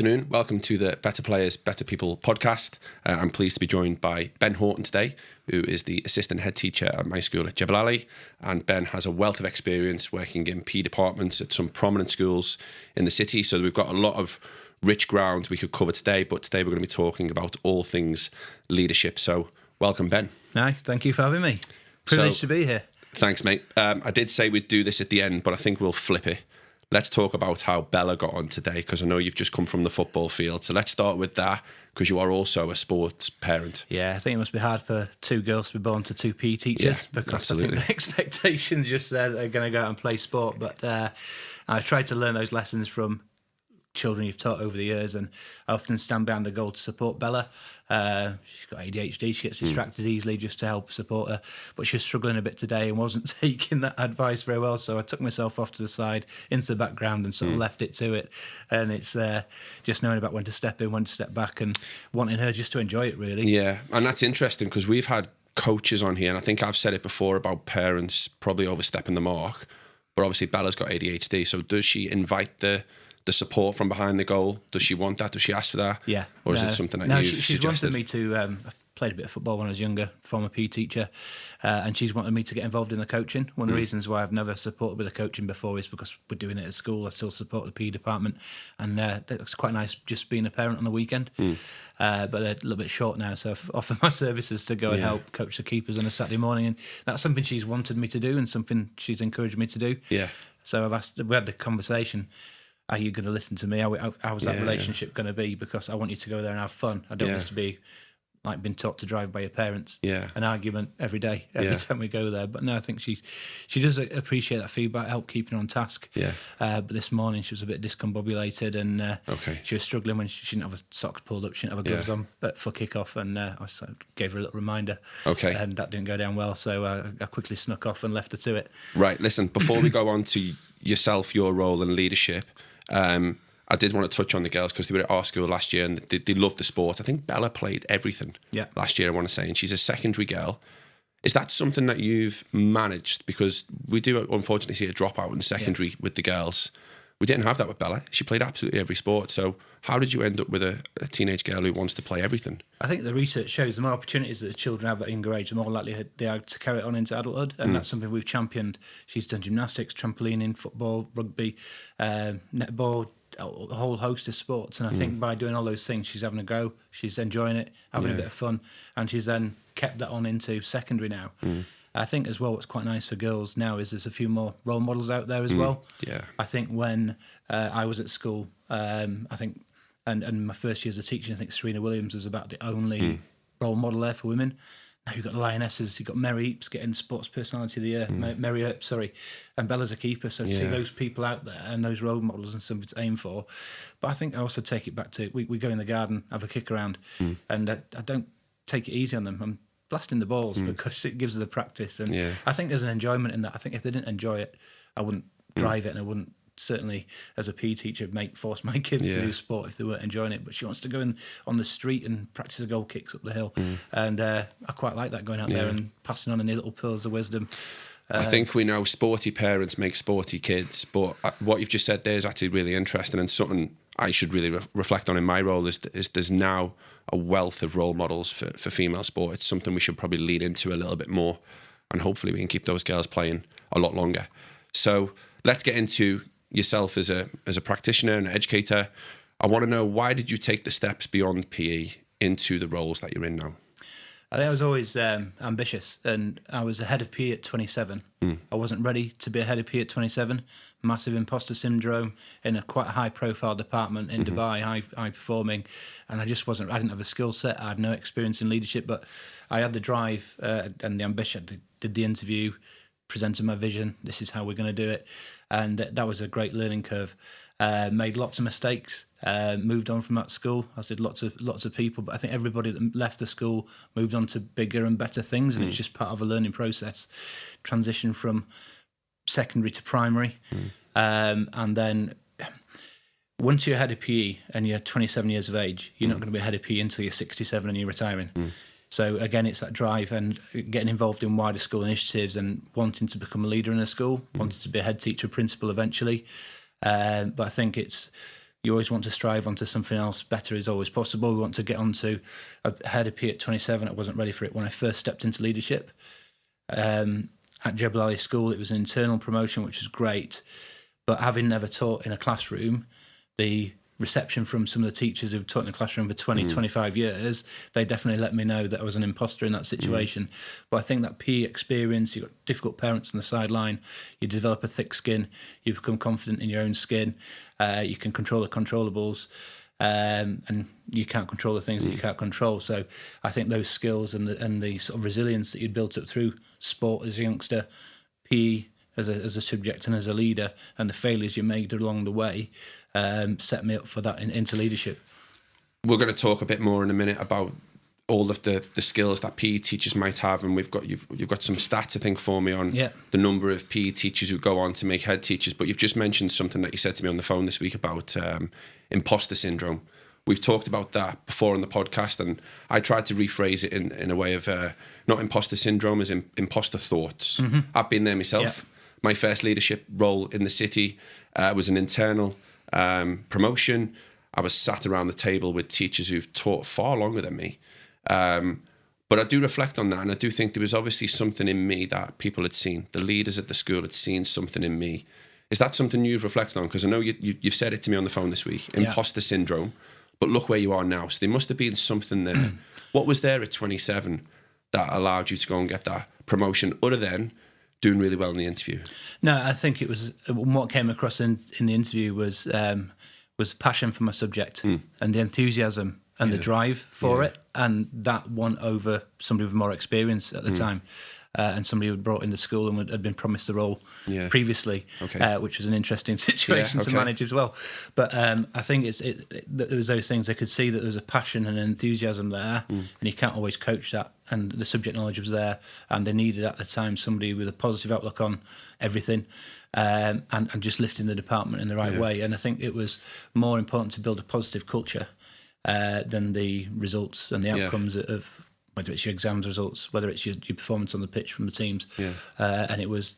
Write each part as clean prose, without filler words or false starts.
afternoon. Welcome to the Better Players, Better People podcast. I'm pleased to be joined by Ben Horton today, who is the Assistant Headteacher at my school at Jebel Ali. And Ben has a wealth of experience working in PE departments at some prominent schools in the city. So we've got a lot of rich ground we could cover today, but today we're going to be talking about all things leadership. So welcome, Ben. No, thank you for having me. Privileged to be here. Thanks, mate. I did say we'd do this at the end, but I think we'll flip it. Let's talk about how Bella got on today, because I know you've just come from the football field. So let's start with that, because you are also a sports parent. Yeah, I think it must be hard for two girls to be born to two PE teachers, because absolutely. I think the expectations just there are going to go out and play sport. But I tried to learn those lessons from children you've taught over the years, and I often stand behind the goal to support Bella. She's got ADHD, she gets distracted easily, just to help support her, but she was struggling a bit today and wasn't taking that advice very well, so I took myself off to the side into the background and sort of left it to it. And it's just knowing about when to step in, when to step back, and wanting her just to enjoy it, really. Yeah, and that's interesting, because we've had coaches on here, and I think I've said it before about parents probably overstepping the mark, but obviously Bella's got ADHD, so does she invite the support from behind the goal? Does she want that? Does she ask for that? Yeah. Or is it something that you've she's suggested? wanted me to... I played a bit of football when I was younger, former PE teacher, and she's wanted me to get involved in the coaching. One of the reasons why I've never supported with the coaching before is because we're doing it at school. I still support the PE department, and it's quite nice just being a parent on the weekend. But they're a little bit short now, so I've offered my services to go and help coach the keepers on a Saturday morning, and that's something she's wanted me to do and something she's encouraged me to do. Yeah. So we had the conversation. Are you going to listen to me? How's that relationship going to be? Because I want you to go there and have fun. I don't want this to be like being taught to drive by your parents. Yeah. An argument every day, every time we go there. But no, I think she does appreciate that feedback, help keeping her on task. Yeah. But this morning she was a bit discombobulated, and she was struggling when she didn't have her socks pulled up, she didn't have her gloves on for kick-off, and I gave her a little reminder. Okay. And that didn't go down well, so I quickly snuck off and left her to it. Right, listen, before we go on to yourself, your role in leadership, I did want to touch on the girls, because they were at our school last year and they loved the sport. I think Bella played everything last year, I want to say, and she's a secondary girl. Is that something that you've managed? Because we do unfortunately see a dropout in secondary with the girls. We didn't have that with Bella. She played absolutely every sport. So how did you end up with a teenage girl who wants to play everything? I think the research shows the more opportunities that the children have at younger age, the more likely they are to carry it on into adulthood. And that's something we've championed. She's done gymnastics, trampolining, football, rugby, netball, a whole host of sports. And I think by doing all those things, she's having a go, she's enjoying it, having a bit of fun. And she's then kept that on into secondary now. I think as well what's quite nice for girls now is there's a few more role models out there as well. Yeah. I think when I was at school, I think, and my first year as a teacher, I think Serena Williams was about the only role model there for women. Now you've got the Lionesses, you've got Mary Eaps getting Sports Personality of the Year, Mary Earp, and Bella's a keeper. So to see those people out there and those role models and something to aim for. But I think I also take it back to, we go in the garden, have a kick around, and I don't take it easy on them. I'm blasting the balls because it gives us the practice. And I think there's an enjoyment in that. I think if they didn't enjoy it, I wouldn't drive it, and I wouldn't certainly, as a PE teacher, force my kids to do sport if they weren't enjoying it. But she wants to go in on the street and practice the goal kicks up the hill, and I quite like that, going out there and passing on any little pearls of wisdom. I think we know sporty parents make sporty kids, but what you've just said there is actually really interesting, and something I should really reflect on in my role is there's now a wealth of role models for female sport. It's something we should probably lead into a little bit more, and hopefully we can keep those girls playing a lot longer. So let's get into yourself as a practitioner and an educator. I want to know, why did you take the steps beyond PE into the roles that you're in now? I think I was always ambitious, and I was a head of PE at 27. I wasn't ready to be a head of PE at 27. Massive imposter syndrome in a quite high-profile department in Dubai, high-performing, and I just wasn't. I didn't have a skill set. I had no experience in leadership, but I had the drive and the ambition. Did the interview, presented my vision. This is how we're going to do it, and that was a great learning curve. Made lots of mistakes. Moved on from that school, as did lots of people. But I think everybody that left the school moved on to bigger and better things, and it's just part of a learning process. Transition from secondary to primary, and then once you're head of PE and you're 27 years of age, you're not going to be head of PE until you're 67 and you're retiring. So again, it's that drive and getting involved in wider school initiatives and wanting to become a leader in a school, wanting to be a head teacher, principal eventually. But I think it's you always want to strive onto something else better as always possible. We want to get onto a head of P at 27. I wasn't ready for it when I first stepped into leadership. At Jebel Ali School, it was an internal promotion, which was great. But having never taught in a classroom, the reception from some of the teachers who've taught in the classroom for 20, 25 years, they definitely let me know that I was an imposter in that situation. But I think that PE experience, you've got difficult parents on the sideline, you develop a thick skin, you become confident in your own skin, you can control the controllables, and you can't control the things that you can't control. So I think those skills and the sort of resilience that you'd built up through sport as a youngster, PE as a subject and as a leader, and the failures you made along the way set me up for that into leadership. We're going to talk a bit more in a minute about all of the skills that PE teachers might have, and you've got some stats I think for me on the number of PE teachers who go on to make head teachers. But you've just mentioned something that you said to me on the phone this week about imposter syndrome. We've talked about that before on the podcast, and I tried to rephrase it in a way of not imposter syndrome, as imposter thoughts. I've been there myself. My first leadership role in the city was an internal promotion. I was sat around the table with teachers who've taught far longer than me. But I do reflect on that, and I do think there was obviously something in me that people had seen. The leaders at the school had seen something in me. Is that something you've reflected on? Because I know you've said it to me on the phone this week, imposter syndrome, but look where you are now. So there must have been something there. What was there at 27 that allowed you to go and get that promotion, other than doing really well in the interview? No, I think it was what came across in the interview was passion for my subject and the enthusiasm and the drive for it, and that won over somebody with more experience at the time, and somebody who had brought into school and had been promised the role previously, which was an interesting situation to manage as well. But I think there was those things. I could see that there was a passion and an enthusiasm there, and you can't always coach that. And the subject knowledge was there, and they needed at the time somebody with a positive outlook on everything, and just lifting the department in the right way. And I think it was more important to build a positive culture than the results and the outcomes of whether it's your exams results, whether it's your performance on the pitch from the teams. And it was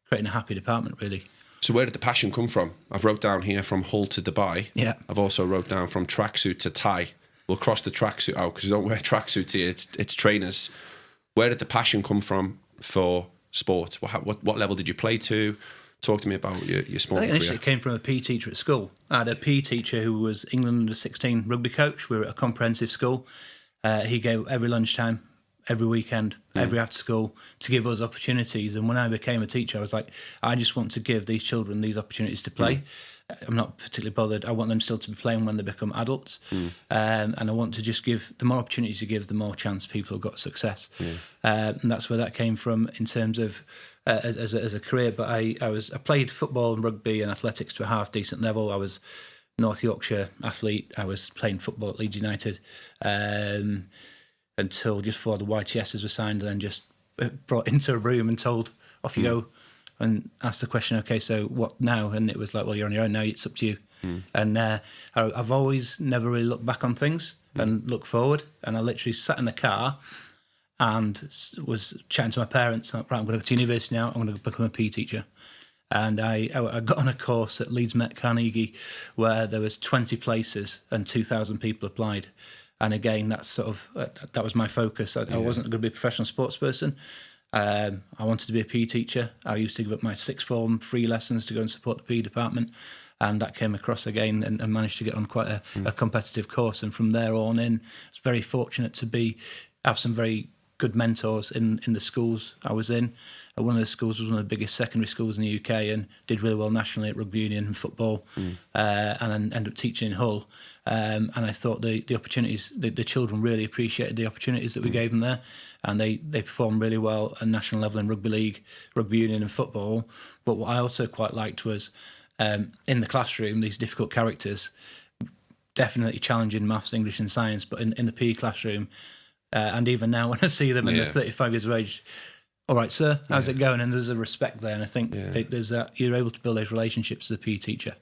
creating a happy department, really. So where did the passion come from? I've wrote down here from Hull to Dubai. I've also wrote down from tracksuit to tie. We'll cross the tracksuit out because we don't wear tracksuits here. It's trainers. Where did the passion come from for sport? What level did you play to? Talk to me about your sport career. Initially, it came from a PE teacher at school. I had a PE teacher who was England under-16 rugby coach. We were at a comprehensive school. He gave every lunchtime, every weekend, every after school to give us opportunities. And when I became a teacher, I was like, I just want to give these children these opportunities to play. I'm not particularly bothered. I want them still to be playing when they become adults. And I want to just give, the more opportunities you give, the more chance people have got success. And that's where that came from in terms of as a career. But I played football and rugby and athletics to a half decent level. I was North Yorkshire athlete. I was playing football at Leeds United until just before the YTSs were signed, and then just brought into a room and told, off you go. And asked the question, okay, so what now? And it was like, well, you're on your own now, it's up to you. And I've always never really looked back on things and looked forward. And I literally sat in the car and was chatting to my parents, like, right, I'm going to go to university now, I'm going to become a PE teacher. And I got on a course at Leeds Met Carnegie where there was 20 places and 2,000 people applied. And again, that's sort of, that was my focus. I wasn't going to be a professional sports person. I wanted to be a PE teacher. I used to give up my sixth form free lessons to go and support the PE department, and that came across again and managed to get on quite a competitive course. And from there on in, I was very fortunate to have some very good mentors in the schools I was in. One of the schools was one of the biggest secondary schools in the UK and did really well nationally at rugby union and football, and then ended up teaching in Hull. And I thought the opportunities, the children really appreciated the opportunities that we gave them there, and they performed really well at national level in rugby league, rugby union and football. But what I also quite liked was in the classroom, these difficult characters, definitely challenging maths, English and science, but in the PE classroom, and even now when I see them in the 35 years of age, all right, sir, how's it going? And there's a respect there, and I think there's that you're able to build those relationships as a PE teacher.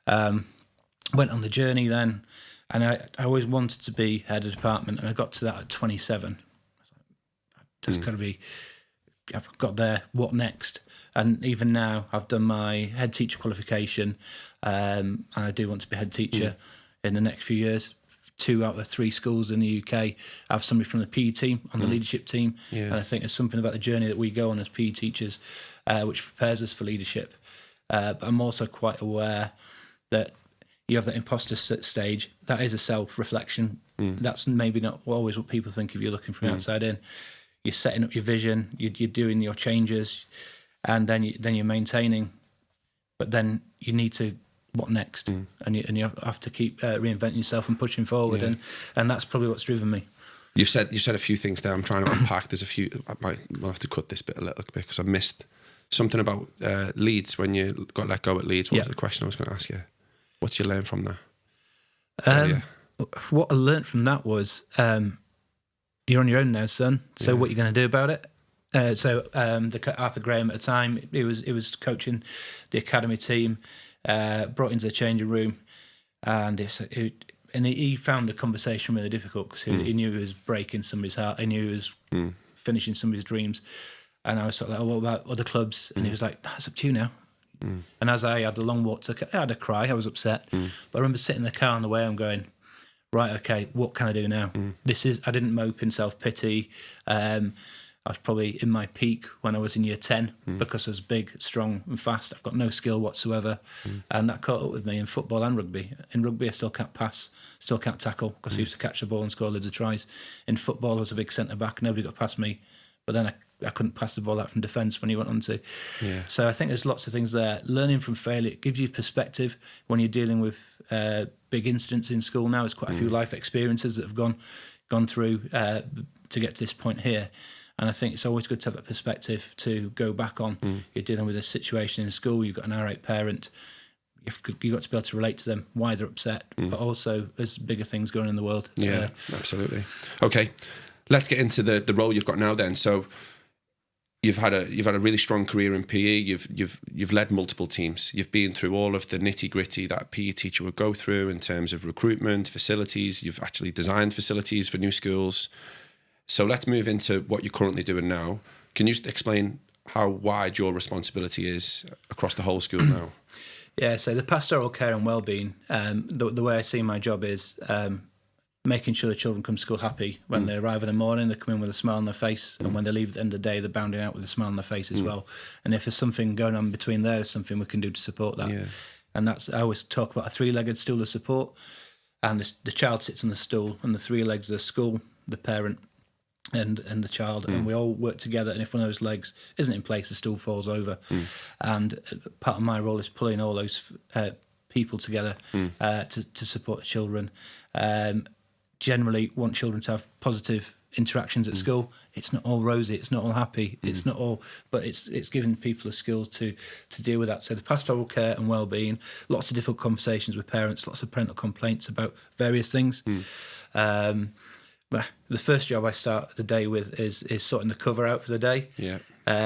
Went on the journey then, and I always wanted to be head of department, and I got to that at 27. I was like, that's got to be I've got there, what next? And even now, I've done my head teacher qualification, and I do want to be head teacher in the next few years. 2 out of the 3 schools in the UK I have somebody from the PE team on the leadership team, and I think there's something about the journey that we go on as PE teachers which prepares us for leadership. But I'm also quite aware that you have that imposter stage. That is a self-reflection. That's maybe not always what people think if you're looking from the outside in. You're setting up your vision, you're doing your changes, and then you're maintaining. But then you need to, what next? And you have to keep reinventing yourself and pushing forward, and that's probably what's driven me. You said a few things there. I'm trying to unpack. There's a few. I'll have to cut this bit a little bit because I missed something about Leeds when you got let go at Leeds. What was the question I was going to ask you? What you learn from that? What I learned from that was you're on your own now, son. So what are you going to do about it? Arthur Graham at the time, he was coaching the academy team, brought into the changing room, and he found the conversation really difficult because he knew he was breaking somebody's heart. He knew he was finishing somebody's dreams. And I was sort of like, oh, what about other clubs? And he was like, that's up to you now. And as I had a long walk I had a cry, I was upset. But I remember sitting in the car on the way, I'm going, right, okay, what can I do now? I didn't mope in self-pity. I was probably in my peak when I was in year 10 because I was big, strong and fast. I've got no skill whatsoever. And that caught up with me in football and rugby. In rugby, I still can't pass, still can't tackle because I used to catch the ball and score loads of tries. In football, I was a big centre-back. Nobody got past me. But then I couldn't pass the ball out from defence when he went on to. So I think there's lots of things there. Learning from failure, it gives you perspective when you're dealing with big incidents in school now. There's quite a few life experiences that have gone through to get to this point here. And I think it's always good to have a perspective to go back on. You're dealing with a situation in school, you've got an irate parent, you've got to be able to relate to them, why they're upset, but also there's bigger things going on in the world. Yeah, absolutely. Okay, let's get into the role you've got now then. So you've had a really strong career in PE. You've led multiple teams. You've been through all of the nitty-gritty that a PE teacher would go through in terms of recruitment, facilities. You've actually designed facilities for new schools. So let's move into what you're currently doing now. Can you explain how wide your responsibility is across the whole school now? Yeah, so the pastoral care and wellbeing, the way I see my job is making sure the children come to school happy. When they arrive in the morning, they come in with a smile on their face, and when they leave at the end of the day, they're bounding out with a smile on their face as well. And if there's something going on between there, there's something we can do to support that. Yeah. And I always talk about a 3-legged stool of support, and the child sits on the stool, and the 3 legs are the school, the parent, and the child, and we all work together. And if one of those legs isn't in place, the stool falls over. And part of my role is pulling all those people together to support the children. Generally, want children to have positive interactions at school. It's not all rosy, it's not all happy, it's not all, but it's giving people the skills to deal with that. So the pastoral care and wellbeing, lots of difficult conversations with parents, lots of parental complaints about various things. The first job I start the day with is sorting the cover out for the day,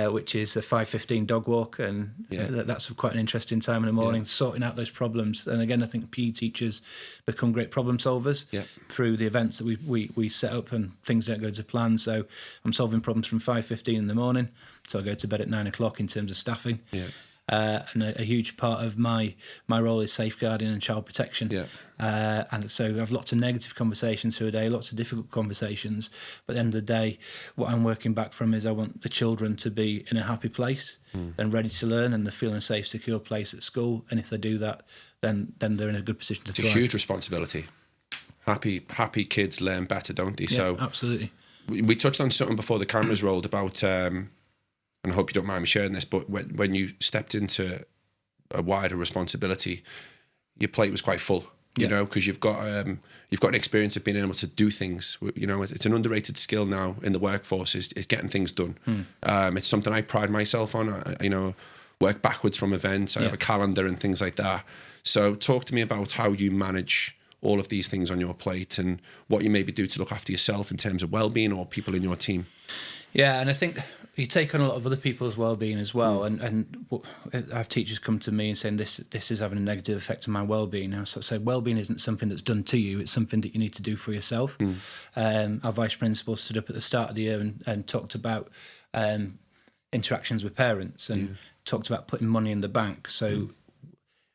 which is a 5:15 dog walk, and that's quite an interesting time in the morning, sorting out those problems. And again, I think PE teachers become great problem solvers through the events that we set up, and things don't go to plan. So I'm solving problems from 5:15 in the morning, so I go to bed at 9 o'clock in terms of staffing. And a huge part of my role is safeguarding and child protection. And so I have lots of negative conversations through a day, lots of difficult conversations. But at the end of the day, what I'm working back from is I want the children to be in a happy place and ready to learn, and they feel in a safe, secure place at school. And if they do that, then they're in a good position to thrive. It's a huge responsibility. Happy kids learn better, don't they? Yeah, so absolutely. We touched on something before the cameras rolled about... and I hope you don't mind me sharing this, but when you stepped into a wider responsibility, your plate was quite full, you know, because you've got an experience of being able to do things. You know, it's an underrated skill now in the workforce is getting things done. It's something I pride myself on. I work backwards from events. I have a calendar and things like that. So talk to me about how you manage all of these things on your plate and what you maybe do to look after yourself in terms of well-being or people in your team. Yeah, and I think you take on a lot of other people's well-being as well, and I have teachers come to me and saying this is having a negative effect on my well-being. I sort of say well-being isn't something that's done to you; it's something that you need to do for yourself. Our vice principal stood up at the start of the year and talked about interactions with parents and talked about putting money in the bank. So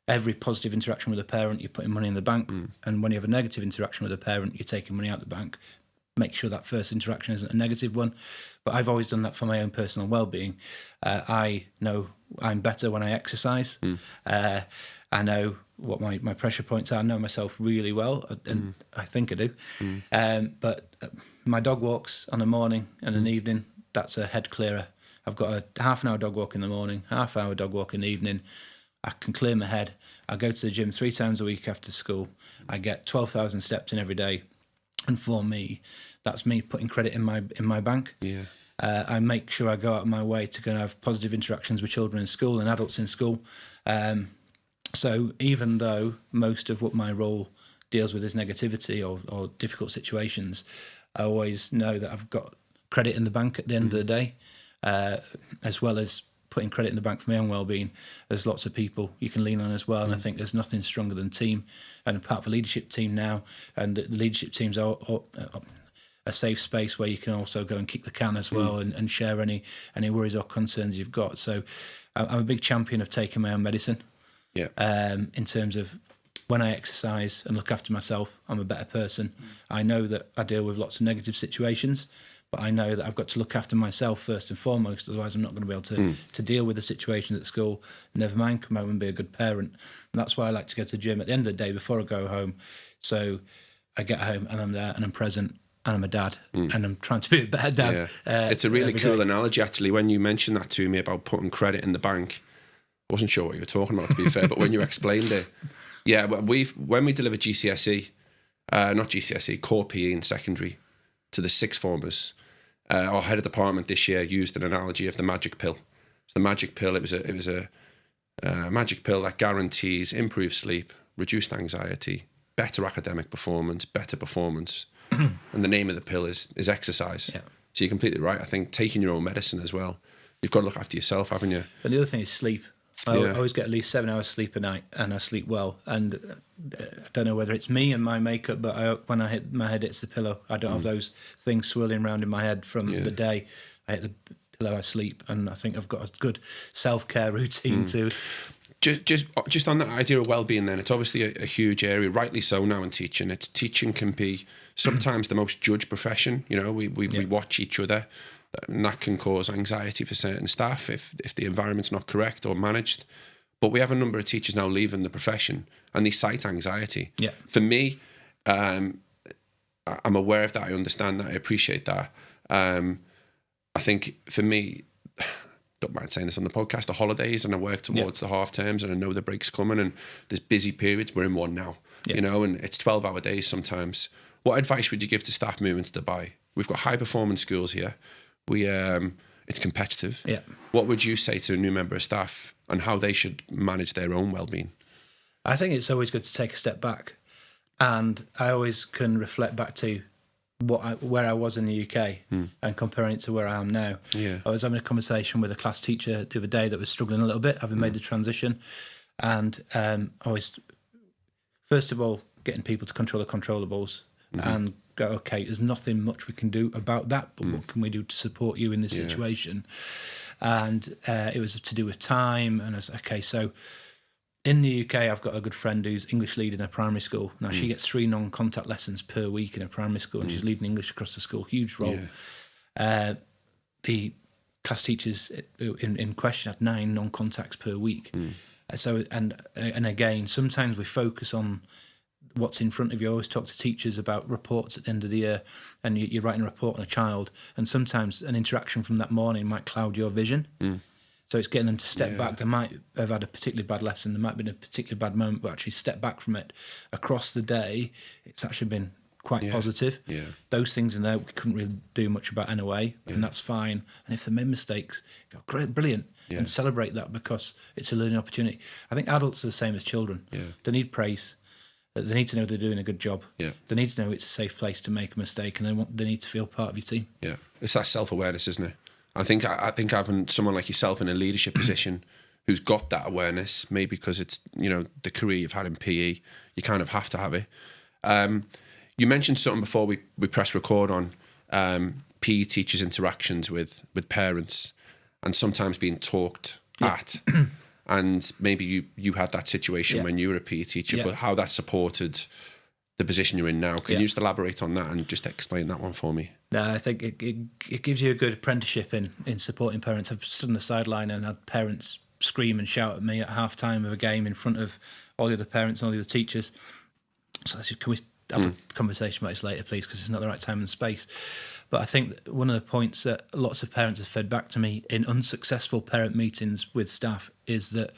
every positive interaction with a parent, you're putting money in the bank. And when you have a negative interaction with a parent, you're taking money out the bank. Make sure that first interaction isn't a negative one. But I've always done that for my own personal well-being. I know I'm better when I exercise. I know what my pressure points are. I know myself really well, and I think I do. But my dog walks on a morning and an evening, that's a head clearer. I've got a half an hour dog walk in the morning, half-hour dog walk in the evening. I can clear my head. I go to the gym 3 times a week after school. I get 12,000 steps in every day. And for me, that's me putting credit in my bank. Yeah. I make sure I go out of my way to go and have positive interactions with children in school and adults in school. So even though most of what my role deals with is negativity or difficult situations, I always know that I've got credit in the bank at the end of the day, as well as putting credit in the bank for my own well-being. There's lots of people you can lean on as well, and I think there's nothing stronger than team. And I'm part of a leadership team now, and the leadership teams are a safe space where you can also go and kick the can as well and share any worries or concerns you've got. So I'm a big champion of taking my own medicine. In terms of when I exercise and look after myself, I'm a better person. I know that I deal with lots of negative situations, but I know that I've got to look after myself first and foremost, otherwise I'm not going to be able to deal with the situations at school, never mind come home and be a good parent. And that's why I like to go to the gym at the end of the day before I go home. So I get home and I'm there and I'm present and I'm a dad and I'm trying to be a better dad. It's a really cool analogy, actually. When you mentioned that to me about putting credit in the bank, I wasn't sure what you were talking about, to be fair, but when you explained it, when we delivered GCSE, not GCSE, core PE in secondary to the sixth formers, our head of department this year used an analogy of the magic pill. So the magic pill, it was a magic pill that guarantees improved sleep, reduced anxiety, better academic performance, better performance, and the name of the pill is exercise. Yeah. So you're completely right. I think taking your own medicine as well. You've got to look after yourself, haven't you? And the other thing is sleep. I always get at least 7 hours sleep a night, and I sleep well. And I don't know whether it's me and my makeup, but when my head hits the pillow, I don't have those things swirling around in my head from the day. I hit the pillow, I sleep, and I think I've got a good self-care routine too. Just on that idea of well-being, then, it's obviously a huge area, rightly so now in teaching. Teaching can be sometimes the most judged profession. You know, we watch each other. And that can cause anxiety for certain staff if the environment's not correct or managed. But we have a number of teachers now leaving the profession and they cite anxiety. Yeah. For me, I'm aware of that. I understand that. I appreciate that. I think for me, don't mind saying this on the podcast, the holidays, and I work towards the half terms, and I know the break's coming and there's busy periods. We're in one now, you know, and it's 12-hour days sometimes. What advice would you give to staff moving to Dubai? We've got high performance schools here. It's competitive. Yeah. What would you say to a new member of staff and how they should manage their own well-being? I think it's always good to take a step back, and I always can reflect back to where I was in the UK and comparing it to where I am now. Yeah. I was having a conversation with a class teacher the other day that was struggling a little bit, having made the transition, and I was first of all getting people to control the controllables and go, okay, there's nothing much we can do about that, but what can we do to support you in this situation? And it was to do with time, and I was okay, so in the UK, I've got a good friend who's English lead in a primary school. Now, she gets 3 non-contact lessons per week in a primary school, and she's leading English across the school. Huge role. Yeah. The class teachers in question had 9 non-contacts per week. So, and again, sometimes we focus on what's in front of you. I always talk to teachers about reports at the end of the year, and you're writing a report on a child, and sometimes an interaction from that morning might cloud your vision. So it's getting them to step back. They might have had a particularly bad lesson, there might have been a particularly bad moment, but actually step back from it. Across the day, it's actually been quite positive. Yeah. Those things in there we couldn't really do much about anyway, and that's fine. And if they made mistakes, go, great, brilliant, and celebrate that, because it's a learning opportunity. I think adults are the same as children. They need praise. They need to know they're doing a good job. They need to know it's a safe place to make a mistake, and they need to feel part of your team. Yeah, it's that self-awareness, isn't it? I think having someone like yourself in a leadership position who's got that awareness, maybe because it's, you know, the career you've had in PE, you kind of have to have it. You mentioned something before we press record on PE teachers' interactions with parents. and sometimes being talked at. And maybe you had that situation when you were a PE teacher, but how that supported the position you're in now. Can you just elaborate on that and just explain that one for me? No, I think it gives you a good apprenticeship in supporting parents. I've stood on the sideline and had parents scream and shout at me at half time of a game in front of all the other parents and all the other teachers. So I said, can we have a conversation about this later, please, because it's not the right time and space. But I think that one of the points that lots of parents have fed back to me in unsuccessful parent meetings with staff is that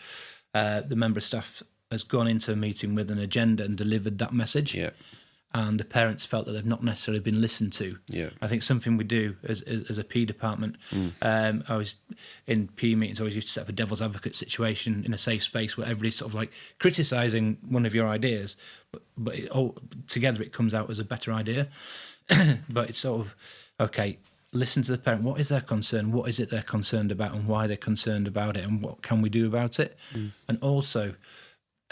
the member of staff has gone into a meeting with an agenda and delivered that message. Yeah. And the parents felt that they've not necessarily been listened to. Yeah. I think something we do as a PE department, I was in PE meetings, I always used to set up a devil's advocate situation in a safe space where everybody's sort of like criticising one of your ideas, but together it comes out as a better idea. But it's sort of, okay, listen to the parent. What is their concern? What is it they're concerned about and why they're concerned about it and what can we do about it? And also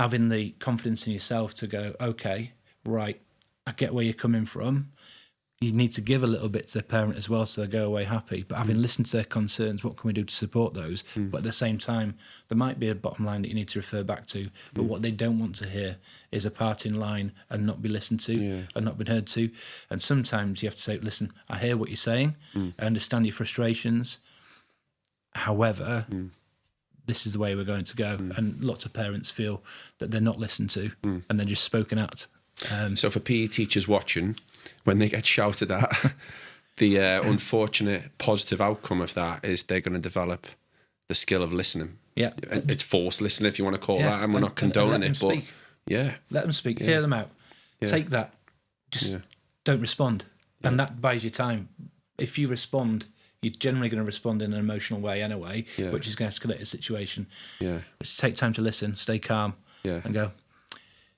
having the confidence in yourself to go, okay, right, I get where you're coming from. You need to give a little bit to the parent as well so they go away happy. But having listened to their concerns, what can we do to support those? But at the same time, there might be a bottom line that you need to refer back to. But what they don't want to hear is a parting line and not be listened to and not been heard to. And sometimes you have to say, listen, I hear what you're saying. I understand your frustrations. However, this is the way we're going to go. And lots of parents feel that they're not listened to and they're just spoken at. So for PE teachers watching, when they get shouted at, the unfortunate positive outcome of that is they're going to develop the skill of listening. Yeah. It's forced listening, if you want to call that, and we're not condoning it, but let them speak, hear them out. Take that, just don't respond. And that buys you time. If you respond, you're generally going to respond in an emotional way anyway, which is going to escalate the situation. Yeah. Just take time to listen, stay calm, and go,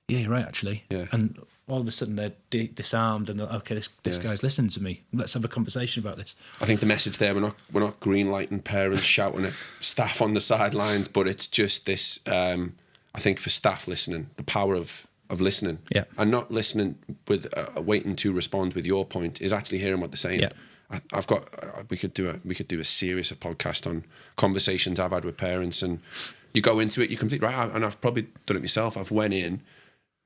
yeah, you're right, actually. Yeah. And all of a sudden they're disarmed and they're, okay, this guy's listening to me. Let's have a conversation about this. I think the message there, we're not green lighting parents shouting at staff on the sidelines, but it's just this, I think for staff listening, the power of listening. Yeah. And not listening with waiting to respond with your point is actually hearing what they're saying. Yeah. We could do a series of podcasts on conversations I've had with parents, and you go into it, you're completely right, and I've probably done it myself. I've went in,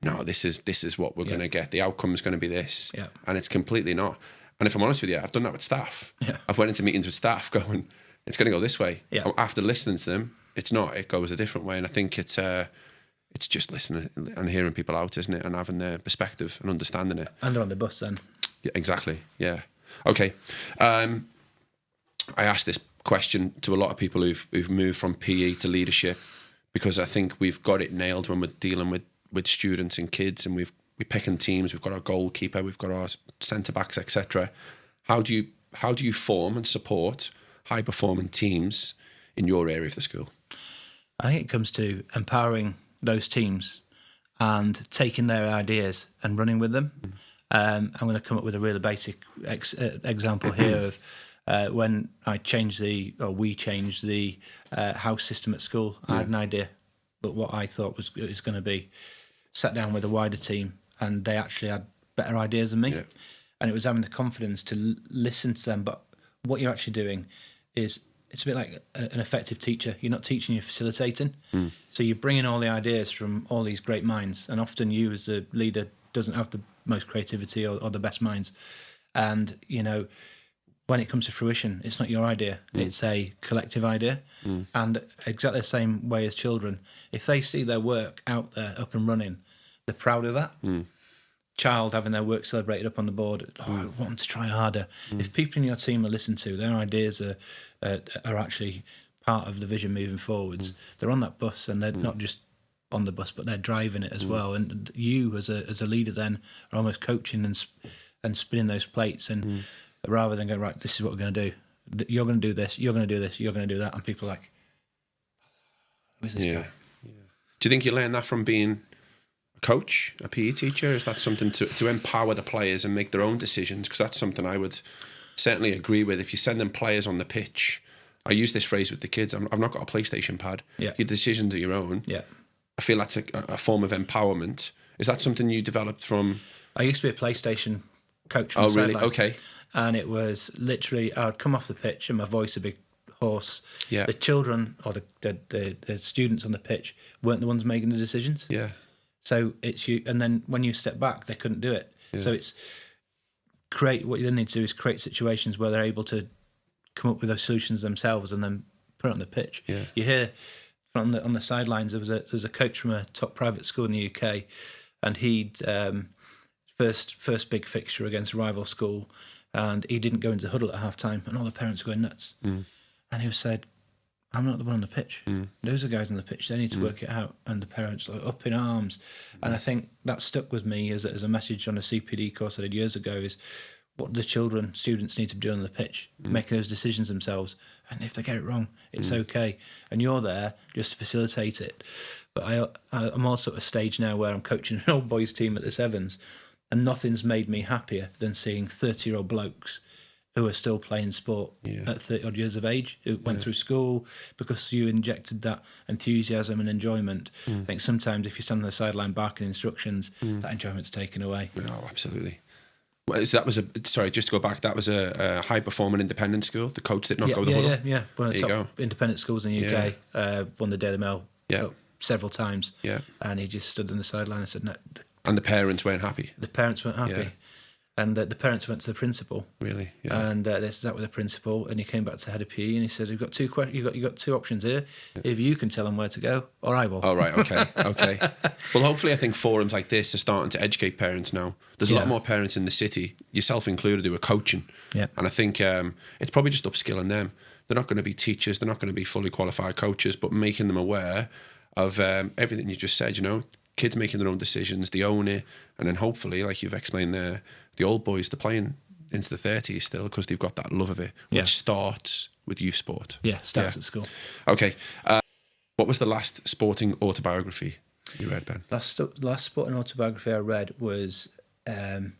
no, this is what we're going to get. The outcome is going to be this, and it's completely not. And if I'm honest with you, I've done that with staff. Yeah. I've went into meetings with staff going, it's going to go this way. Yeah. After listening to them, it's not. It goes a different way, and I think it's just listening and hearing people out, isn't it, and having their perspective and understanding it. And they're on the bus then. Yeah, exactly. Yeah. Okay. I asked this question to a lot of people who've moved from PE to leadership because I think we've got it nailed when we're dealing with students and kids, and we're picking teams. We've got our goalkeeper, we've got our centre backs, etc. How do you form and support high performing teams in your area of the school? I think it comes to empowering those teams and taking their ideas and running with them. I'm going to come up with a really basic example here of when we changed the house system at school. I had an idea, but what I thought was going to be sat down with a wider team, and they actually had better ideas than me. Yeah. And it was having the confidence to listen to them. But what you're actually doing is, it's a bit like an effective teacher. You're not teaching, you're facilitating. So you're bringing all the ideas from all these great minds, and often you as a leader doesn't have the most creativity or the best minds. And, when it comes to fruition, it's not your idea. It's a collective idea. And exactly the same way as children, if they see their work out there up and running, they're proud of that. Child having their work celebrated up on the board, I want them to try harder. If people in your team are listened to, their ideas are actually part of the vision moving forwards. They're on that bus, and they're not just on the bus, but they're driving it as well. And you as a leader then are almost coaching and spinning those plates, and rather than going, right, this is what we're going to do. You're going to do this, you're going to do this, you're going to do that. And people are like, who's this guy? Yeah. Do you think you learn that from being a coach, a PE teacher? Is that something to empower the players and make their own decisions? Because that's something I would certainly agree with. If you send them players on the pitch, I use this phrase with the kids, I've not got a PlayStation pad. Yeah. Your decisions are your own. Yeah. I feel that's a form of empowerment. Is that something you developed from? I used to be a PlayStation coach. Oh, really? Okay. And it was literally, I would come off the pitch and my voice would be horse. Yeah. The children or the students on the pitch weren't the ones making the decisions. Yeah. So it's you, and then when you step back, they couldn't do it. Yeah. So it's what you then need to do is create situations where they're able to come up with those solutions themselves and then put it on the pitch. Yeah. You hear on the sidelines there was a coach from a top private school in the UK, and he'd first big fixture against a rival school, and he didn't go into the huddle at half time, and all the parents were going nuts. And he said, I'm not the one on the pitch. Those are the guys on the pitch. They need to work it out. And the parents were up in arms. And I think that stuck with me as a message on a CPD course I did years ago is what the students need to be doing on the pitch, making those decisions themselves. And if they get it wrong, it's okay. And you're there just to facilitate it. But I'm also at a stage now where I'm coaching an old boys team at the Sevens, and nothing's made me happier than seeing 30-year-old blokes who are still playing sport at 30-odd years of age, who went through school because you injected that enthusiasm and enjoyment. I think sometimes if you stand on the sideline barking instructions, that enjoyment's taken away. Oh, absolutely. Well, so just to go back, that was a high-performing independent school. The coach did not go to the huddle? Yeah. One of the top independent schools in the UK, won the Daily Mail several times. Yeah. And he just stood on the sideline and said, no. And the parents weren't happy? The parents weren't happy. Yeah. And the parents went to the principal. Really? Yeah. And they sat with the principal, and he came back to the head of PE, and he said, "You've got two options here. If you can tell them where to go, or I will." Oh, right. Okay. Well, hopefully, I think forums like this are starting to educate parents now. There's a lot more parents in the city, yourself included, who are coaching. Yeah. And I think it's probably just upskilling them. They're not going to be teachers. They're not going to be fully qualified coaches, but making them aware of everything you just said. Kids making their own decisions, they own it, and then hopefully, like you've explained there, the old boys, they're playing into the 30s still because they've got that love of it, which starts with youth sport. Yeah, starts at school. Okay. What was the last sporting autobiography you read, Ben? Last sporting autobiography I read was, they're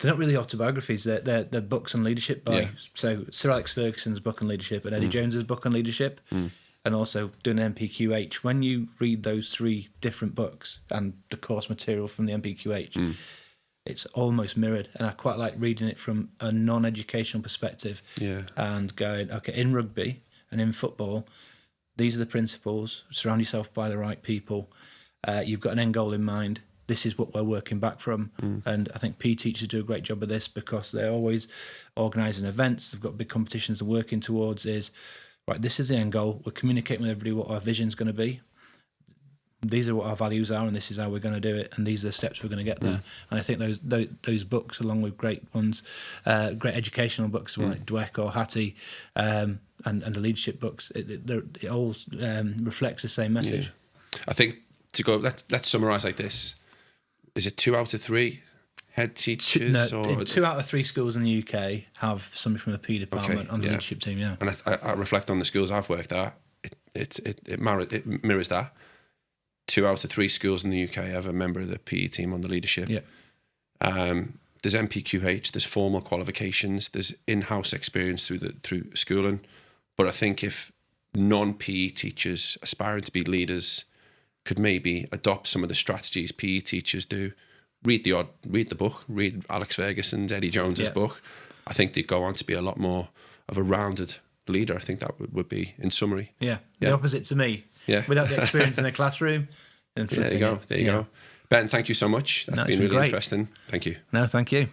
not really autobiographies, they're books on leadership so Sir Alex Ferguson's book on leadership and Eddie Jones's book on leadership. And also doing MPQH. When you read those three different books and the course material from the MPQH, it's almost mirrored. And I quite like reading it from a non-educational perspective. Yeah. And going, okay, in rugby and in football, these are the principles. Surround yourself by the right people. You've got an end goal in mind. This is what we're working back from. And I think PE teachers do a great job of this because they're always organising events. They've got big competitions they're working towards right, this is the end goal. We're communicating with everybody what our vision's going to be. These are what our values are, and this is how we're going to do it, and these are the steps we're going to get there. And I think those books, along with great ones, great educational books like Dweck or Hattie, and the leadership books, it all reflects the same message. Yeah. I think to go, let's summarise like this. Is it 2 out of 3 head teachers? No, 2 out of 3 schools in the UK have somebody from the PE department on the leadership team. Yeah, and I reflect on the schools I've worked at. It mirrors that. 2 out of 3 schools in the UK have a member of the PE team on the leadership. Yeah. There's MPQH. There's formal qualifications. There's in-house experience through schooling. But I think if non-PE teachers aspiring to be leaders could maybe adopt some of the strategies PE teachers do. Read the book, read Alex Ferguson's, Eddie Jones's book. I think they'd go on to be a lot more of a rounded leader. I think that would be, in summary. Yeah, the opposite to me. Yeah. Without the experience in the classroom. There you go. Ben, thank you so much. That's been really interesting. Thank you. No, thank you.